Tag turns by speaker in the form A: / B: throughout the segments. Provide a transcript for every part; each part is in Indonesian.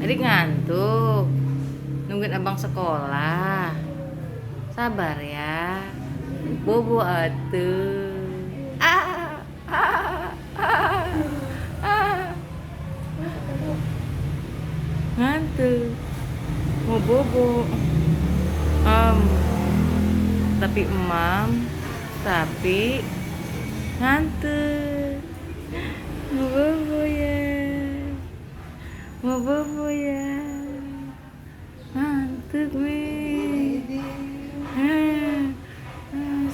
A: Adik ngantuk. Nungguin abang sekolah. Sabar ya. Bobo atuh. Ngantuk. Mau bobo. Tapi tapi ngantuk. Mau bobo ya. Mau bobo ya. Ngantuk nih.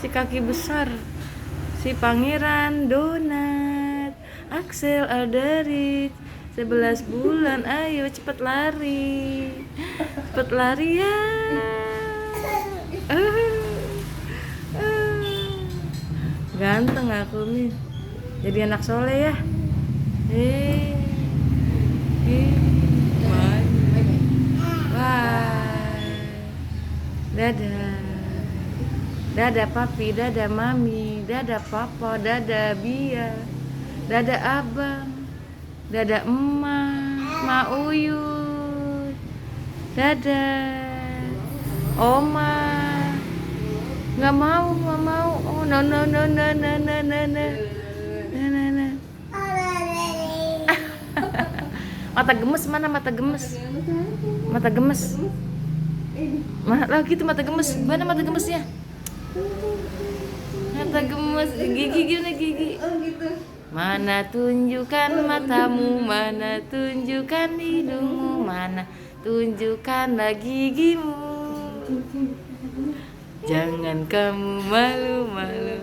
A: Si kaki besar, si pangeran donat, Axel Alderit, 11 bulan, ayo cepet lari ya. Ganteng aku nih, jadi anak soleh ya. Bye. Dadah papi, dadah mami, dadah papa, dadah Bia, dadah abang, dadah emak, Ma Uyut, dadah oma. Nggak mau. Oh no. Mata gemes mana? Mata gemes. Lah gitu mata gemes. Mana mata gemesnya? Mata gemes, gigi. Mana tunjukkan matamu, mana tunjukkan hidungmu, mana tunjukkanlah gigimu. Jangan kamu malu-malu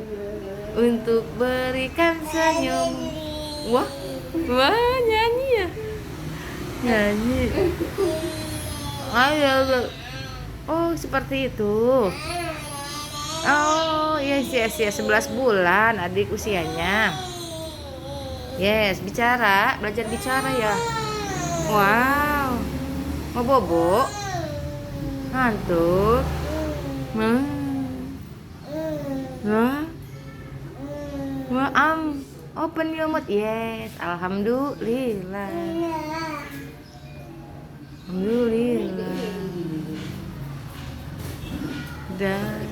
A: untuk berikan senyum. Wah, nyanyi ya? Nyanyi. Ayo. Oh, seperti itu. Oh, yes, 11 bulan adik usianya. Yes, belajar bicara ya. Wow. Mau bobo? Ngantuk? Open your mouth. Yes, alhamdulillah. Dah.